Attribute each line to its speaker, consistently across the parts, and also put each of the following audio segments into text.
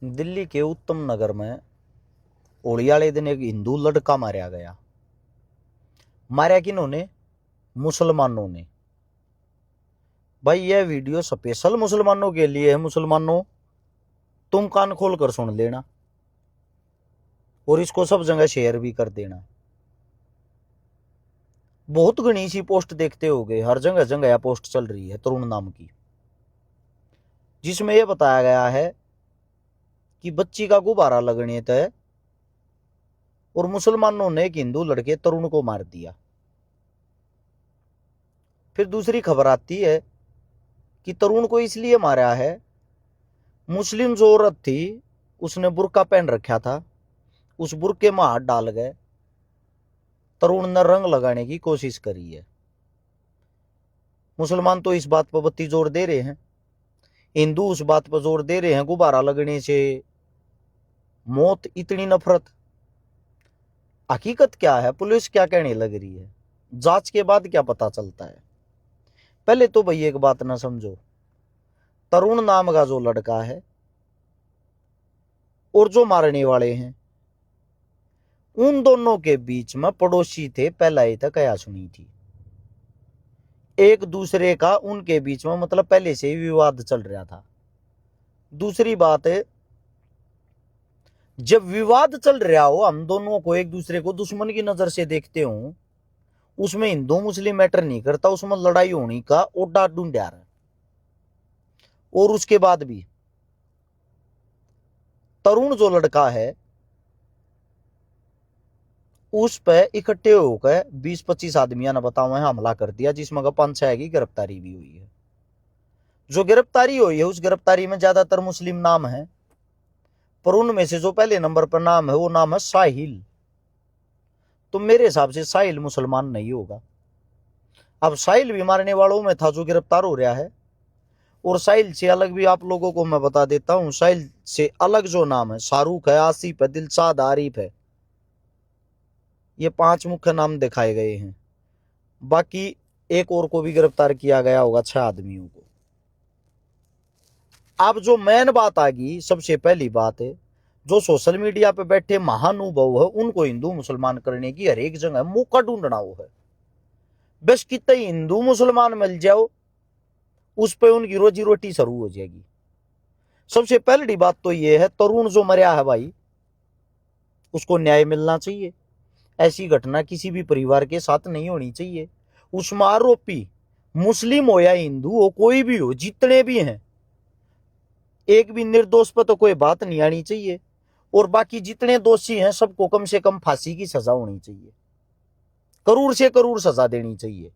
Speaker 1: दिल्ली के उत्तम नगर में होली वाले दिन एक हिंदू लड़का मारा गया। मारा किन्होंने? मुसलमानों ने। भाई यह वीडियो स्पेशल मुसलमानों के लिए है। मुसलमानों, तुम कान खोल कर सुन लेना और इसको सब जगह शेयर भी कर देना। बहुत घनी सी पोस्ट देखते होगे, हर जगह जगह यह पोस्ट चल रही है तरुण नाम की, जिसमें यह बताया गया है कि बच्ची का गुब्बारा लगने तय और मुसलमानों ने एक हिंदू लड़के तरुण को मार दिया। फिर दूसरी खबर आती है कि तरुण को इसलिए मारा है, मुस्लिम जो औरत थी उसने बुर्का पहन रखा था, उस बुर्के में हाथ डाल गए, तरुण ने रंग लगाने की कोशिश करी है। मुसलमान तो इस बात पर बत्ती जोर दे रहे हैं, हिंदू उस बात पर जोर दे रहे हैं गुब्बारा लगने से मौत, इतनी नफरत। हकीकत क्या है? पुलिस क्या कहने लग रही है? जांच के बाद क्या पता चलता है? पहले तो भाई एक बात ना समझो, तरुण नाम का जो लड़का है और जो मारने वाले हैं, उन दोनों के बीच में पड़ोसी थे, पहला ही तक क्या सुनी थी, एक दूसरे का उनके बीच में मतलब पहले से ही विवाद चल रहा था। दूसरी बात है, जब विवाद चल रहा हो, हम दोनों को एक दूसरे को दुश्मन की नजर से देखते हो, उसमें हिंदू मुस्लिम मैटर नहीं करता, उसमें लड़ाई होने का ओडा ढूंढा रहा है। और उसके बाद भी तरुण जो लड़का है उस पर इकट्ठे होकर 20-25 आदमियों ने बताओ हमला कर दिया, जिसमें 5-6 की गिरफ्तारी भी हुई है। जो गिरफ्तारी हुई है उस गिरफ्तारी में ज्यादातर मुस्लिम नाम है, पर उनमें से जो पहले नंबर पर नाम है वो नाम है साहिल। तो मेरे हिसाब से साहिल मुसलमान नहीं होगा। अब साहिल भी मारने वालों में था जो गिरफ्तार हो रहा है। और साहिल से अलग भी आप लोगों को मैं बता देता हूं, साहिल से अलग जो नाम है, शाहरुख है, आसिफ है, दिलशाद, आरिफ है, ये 5 मुख्य नाम दिखाए गए हैं। बाकी एक और को भी गिरफ्तार किया गया होगा, 6 आदमियों को। अब जो मेन बात आ गई, सबसे पहली बात है, जो सोशल मीडिया पे बैठे महानुभाव है उनको हिंदू मुसलमान करने की हर एक जगह मौका ढूंढना हो है। बस कितने हिंदू मुसलमान मिल जाओ उस पर उनकी रोजी रोटी शुरू हो जाएगी। सबसे पहली बात तो यह है, तरुण जो मरा है भाई, उसको न्याय मिलना चाहिए। ऐसी घटना किसी भी परिवार के साथ नहीं होनी चाहिए। उसमें आरोपी मुस्लिम हो या हिंदू हो, कोई भी हो, जितने भी हैं, एक भी निर्दोष पर तो कोई बात नहीं आनी चाहिए। और बाकी जितने दोषी हैं सबको कम से कम फांसी की सजा होनी चाहिए, करोड़ से करोड़ सजा देनी चाहिए,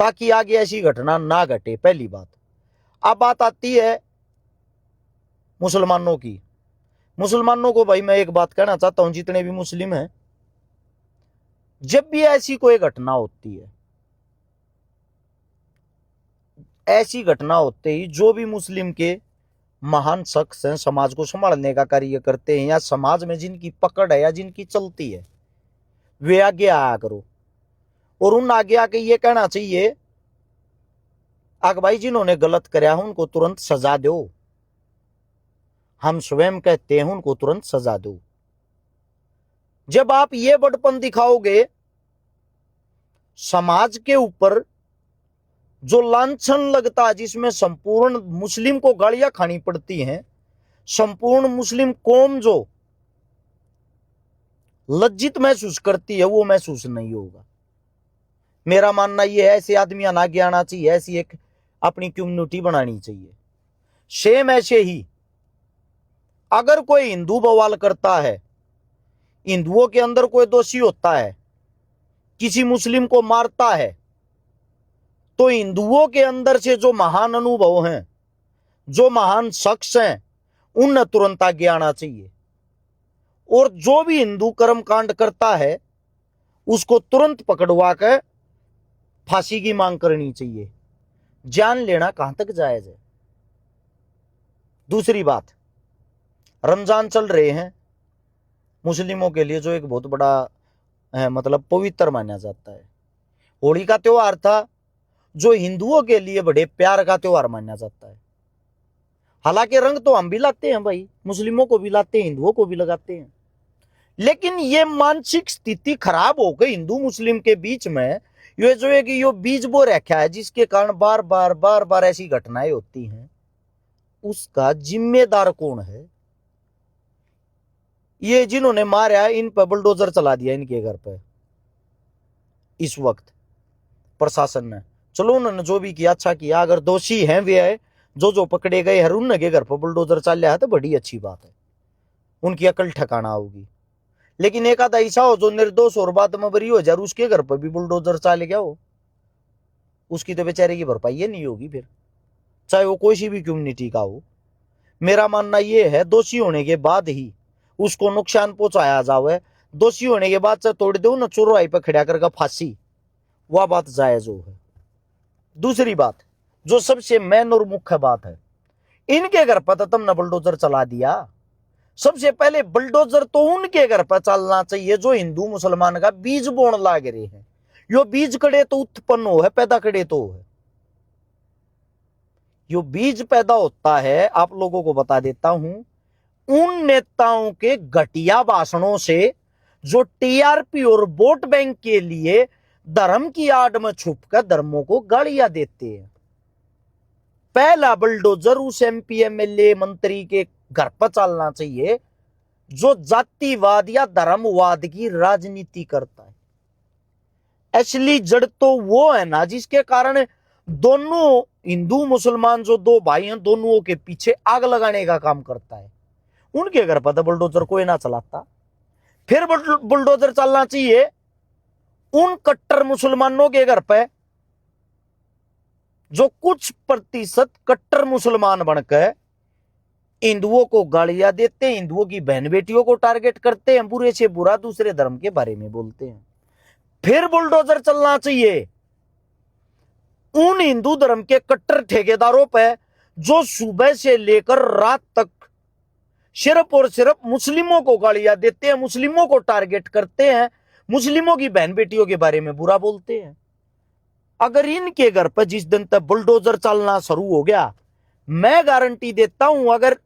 Speaker 1: ताकि आगे ऐसी घटना ना घटे। पहली बात। अब बात आती है मुसलमानों की। मुसलमानों को भाई मैं एक बात कहना चाहता हूं, जितने भी मुस्लिम हैं, जब भी ऐसी कोई घटना होती है, ऐसी घटना होते ही जो भी मुस्लिम के महान शख्स हैं, समाज को संभालने का कार्य करते हैं, या समाज में जिनकी पकड़ है या जिनकी चलती है, वे आगे आया करो और उन आगे आके ये कहना चाहिए आग भाई जिन्होंने गलत कराया उनको तुरंत सजा दो। हम स्वयं कहते हैं उनको तुरंत सजा दो। जब आप ये बड़पन दिखाओगे, समाज के ऊपर जो लांछन लगता है, जिसमें संपूर्ण मुस्लिम को गालियां खानी पड़ती हैं, संपूर्ण मुस्लिम कौम जो लज्जित महसूस करती है, वो महसूस नहीं होगा। मेरा मानना यह है, ऐसे आदमी आगे आना चाहिए, ऐसी एक अपनी कम्युनिटी बनानी चाहिए। सेम ऐसे ही अगर कोई हिंदू बवाल करता है, हिंदुओं के अंदर कोई दोषी होता है, किसी मुस्लिम को मारता है, तो हिंदुओं के अंदर से जो महान अनुभव हैं, जो महान शख्स हैं, उन्हें तुरंत आगे आना चाहिए। और जो भी हिंदू कर्म कांड करता है उसको तुरंत पकड़वा कर फांसी की मांग करनी चाहिए। जान लेना कहां तक जायज है? दूसरी बात, रमजान चल रहे हैं, मुस्लिमों के लिए जो एक बहुत बड़ा मतलब पवित्र माना जाता है। होली का त्योहार था जो हिंदुओं के लिए बड़े प्यार का त्योहार माना जाता है। हालांकि रंग तो हम भी लाते हैं भाई, मुस्लिमों को भी लाते हैं, हिंदुओं को भी लगाते हैं, लेकिन ये मानसिक स्थिति खराब हो गई हिंदू मुस्लिम के बीच में। ये जो है कि यो बीज बो रखा है, जिसके कारण बार बार ऐसी घटनाएं होती हैं, उसका जिम्मेदार कौन है? ये जिन्होंने मारा इन पर बुलडोजर चला दिया इनके घर पे इस वक्त प्रशासन ने। चलो उन्होंने जो भी किया अच्छा किया, अगर दोषी हैं वे है, जो पकड़े गए हर उनके घर पर बुलडोजर चल है तो बड़ी अच्छी बात है, उनकी अकल ठिकाना होगी। लेकिन एक आधा ऐसा हो जो निर्दोष और बाद में बरी हो जाए, उसके घर पर भी बुलडोजर चल गया हो, उसकी तो बेचारे की भरपाई नहीं होगी फिर, चाहे वो कोई सी भी कम्युनिटी का हो। मेरा मानना यह है दोषी होने के बाद ही उसको नुकसान पहुंचाया जावे, दोषी होने के बाद से तोड़ दो ना चौराहे पर खड़ा करके फांसी, वह बात जायज हो है। दूसरी बात जो सबसे मेन और मुख्य बात है, इनके घर पर तो तुमने बुलडोजर चला दिया। सबसे पहले बुलडोजर तो उनके घर पर चलना चाहिए जो हिंदू मुसलमान का बीज बोन लाग रहे हैं। यो बीज कड़े तो उत्पन्न हो है, पैदा कड़े तो है। यो बीज पैदा होता है, आप लोगों को बता देता हूं, उन नेताओं के घटिया भाषणों से जो टीआरपी और वोट बैंक के लिए धर्म की आड़ में छुपकर धर्मों को गालियां देते हैं। पहला बुलडोजर उस एमपी एमएलए मंत्री के घर पर चलना चाहिए जो जातिवाद या धर्मवाद की राजनीति करता है। असली जड़ तो वो है ना जिसके कारण दोनों हिंदू मुसलमान जो दो भाई हैं, दोनों के पीछे आग लगाने का काम करता है। उनके घर पर तो बुलडोजर कोई ना चलाता। फिर बुलडोजर चलना चाहिए उन कट्टर मुसलमानों के घर पे जो कुछ प्रतिशत कट्टर मुसलमान बनकर हिंदुओं को गालियां देते हैं, हिंदुओं की बहन बेटियों को टारगेट करते हैं, बुरे से बुरा दूसरे धर्म के बारे में बोलते हैं। फिर बुलडोजर चलना चाहिए उन हिंदू धर्म के कट्टर ठेकेदारों पे जो सुबह से लेकर रात तक सिर्फ और सिर्फ मुस्लिमों को गालियां देते हैं, मुस्लिमों को टारगेट करते हैं, मुस्लिमों की बहन बेटियों के बारे में बुरा बोलते हैं। अगर इनके घर पर जिस दिन तक बुलडोजर चलना शुरू हो गया, मैं गारंटी देता हूं अगर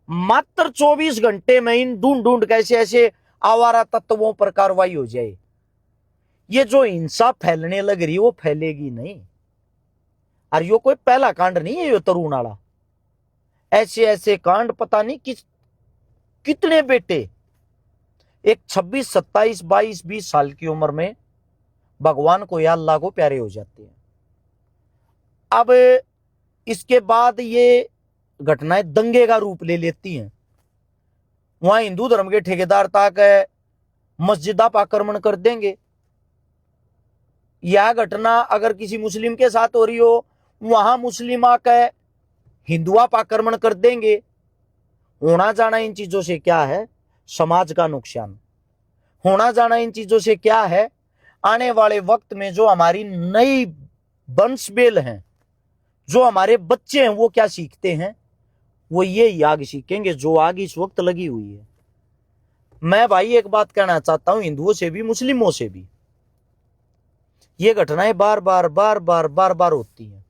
Speaker 1: मात्र 24 घंटे में इन ढूंढ ढूंढ कैसे ऐसे आवारा तत्वों पर कार्रवाई हो जाए, ये जो हिंसा फैलने लग रही वो फैलेगी नहीं। और यो कोई पहला कांड नहीं है, यो तरुण वाला ऐसे ऐसे कांड पता नहीं कितने बेटे एक 26, 27, 22, 20 साल की उम्र में भगवान को या अल्लाह को प्यारे हो जाते हैं। अब इसके बाद ये घटनाएं दंगे का रूप ले लेती हैं। वहां हिंदू धर्म के ठेकेदार तक मस्जिदा पर आक्रमण कर देंगे। यह घटना अगर किसी मुस्लिम के साथ हो रही हो, वहां मुस्लिम आकर हिंदुआ पर आक्रमण कर देंगे। होना जाना इन चीजों से क्या है? समाज का नुकसान। होना जाना इन चीजों से क्या है? आने वाले वक्त में जो हमारी नई वंशबेल हैं, जो हमारे बच्चे हैं, वो क्या सीखते हैं? वो ये आग सीखेंगे जो आग इस वक्त लगी हुई है। मैं भाई एक बात कहना चाहता हूं हिंदुओं से भी मुस्लिमों से भी, ये घटनाएं बार बार होती हैं।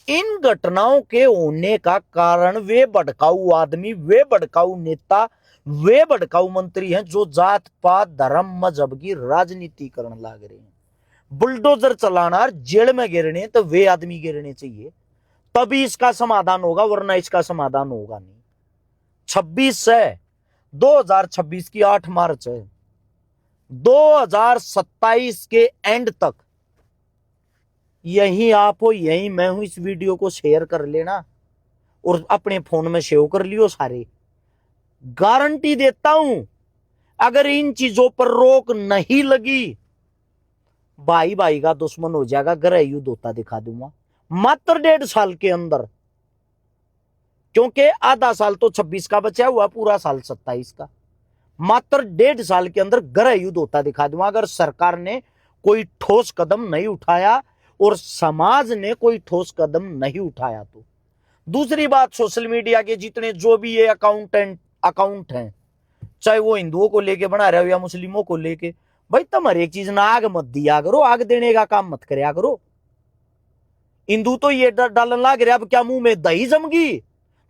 Speaker 1: इन घटनाओं के होने का कारण वे भड़काऊ आदमी, वे भड़काऊ नेता, वे भड़काऊ मंत्री हैं जो जात पात धर्म मजहब की राजनीति करने लग रहे हैं। बुलडोजर चलाना और जेल में गिरने तो वे आदमी गिरने चाहिए, तभी इसका समाधान होगा, वरना इसका समाधान होगा नहीं। 26 है 2026 की 8 मार्च है, 2027 के एंड तक यही आप हो यही मैं हूं, इस वीडियो को शेयर कर लेना और अपने फोन में सेव कर लियो सारे। गारंटी देता हूं अगर इन चीजों पर रोक नहीं लगी, भाई भाई का दुश्मन हो जाएगा, गृह युद्ध होता दिखा दूंगा मात्र 1.5 साल के अंदर। क्योंकि आधा साल तो 26 का बचा हुआ, पूरा साल 27 का। मात्र 1.5 साल के अंदर गृह युद्ध होता दिखा दूंगा अगर सरकार ने कोई ठोस कदम नहीं उठाया और समाज ने कोई ठोस कदम नहीं उठाया तो। दूसरी बात, सोशल मीडिया के जितने जो भी ये अकाउंट हैं, चाहे वो हिंदुओं को लेके बना रहे हो या मुस्लिमों को लेके, भाई तुम हर एक चीज ना आग मत दिया करो, आग देने का काम मत करया करो। हिंदू तो ये डर डालने लग रहे अब क्या मुंह में दही जमगी,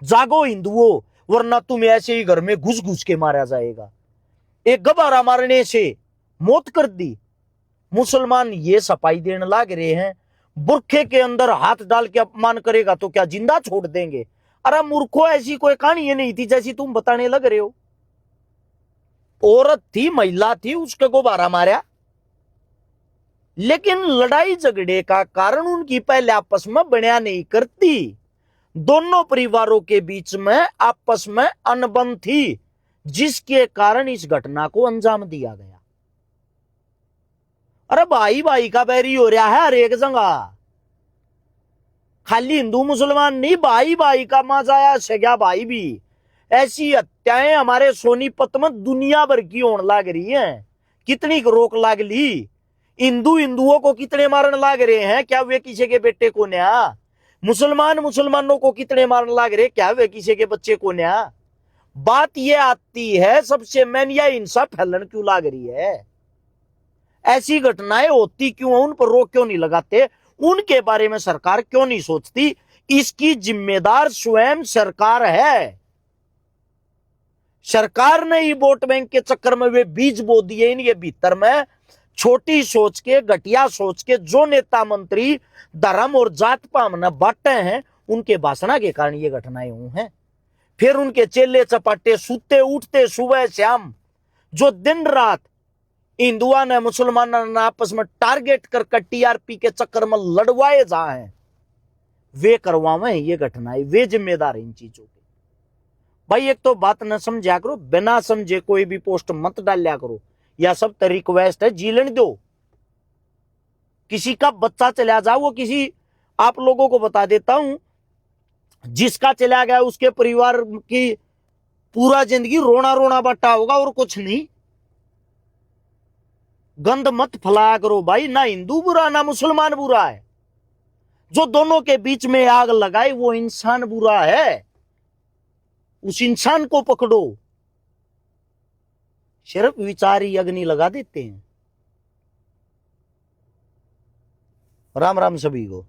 Speaker 1: जागो हिंदुओं, वरना तुम्हें ऐसे ही घर में घुस घुस के मारा जाएगा। एक गबारा मारने से मौत कर दी। मुसलमान ये सफाई देने लग रहे हैं, बुरखे के अंदर हाथ डाल के अपमान करेगा तो क्या जिंदा छोड़ देंगे? अरे मूर्खों, ऐसी कोई कहानी ये नहीं थी जैसी तुम बताने लग रहे हो। औरत थी, महिला थी, उसके गुब्बारा मारा। लेकिन लड़ाई झगड़े का कारण उनकी पहले आपस में बनिया नहीं करती। दोनों परिवारों के बीच में आपस में अनबन थी, जिसके कारण इस घटना को अंजाम दिया गया। अरे भाई भाई का बैरी हो रहा है हर एक जगह, खाली हिंदू मुसलमान नहीं, भाई भाई का मजाया सगा भाई भी। ऐसी हत्याएं हमारे सोनीपत में दुनिया भर की होने लग रही हैं। कितनी रोक लाग ली? हिंदू हिंदुओं को कितने मारने लग रहे हैं, क्या वे किसी के बेटे को न्या? मुसलमान मुसलमानों को कितने मारने लग रहे, क्या वे किसी के बच्चे को न्या? बात यह आती है सबसे मेन, यह हिंसा फैलन क्यों लग रही है? ऐसी घटनाएं होती क्यों, उन पर रोक क्यों नहीं लगाते? उनके बारे में सरकार क्यों नहीं सोचती? इसकी जिम्मेदार स्वयं सरकार है। सरकार ने ही वोट बैंक के चक्कर में वे बीज बो दिए इनके भीतर में। छोटी सोच के, घटिया सोच के जो नेता मंत्री धर्म और जात पामना बांटे हैं, उनके भाषण के कारण ये घटनाएं हुई हैं। फिर उनके चेले चपाटे सूते उठते सुबह शाम, जो दिन रात हिंदुआ ने मुसलमानों ने आपस में टारगेट कर टीआरपी के चक्कर में लड़वाए जा हैं, वे करवावे ये घटनाएं, वे जिम्मेदार हैं इन चीजों के। भाई एक तो बात न समझा करो, बिना समझे कोई भी पोस्ट मत डालिया करो। या सब तो रिक्वेस्ट है, जीलन दो। किसी का बच्चा चला जाओ, वो किसी, आप लोगों को बता देता हूं, जिसका चला गया उसके परिवार की पूरा जिंदगी रोना रोना बट्टा होगा और कुछ नहीं। गंद मत फैलाया करो भाई, ना हिंदू बुरा ना मुसलमान बुरा है। जो दोनों के बीच में आग लगाए वो इंसान बुरा है, उस इंसान को पकड़ो। सिर्फ विचार ही अग्नि लगा देते हैं। राम राम सभी को।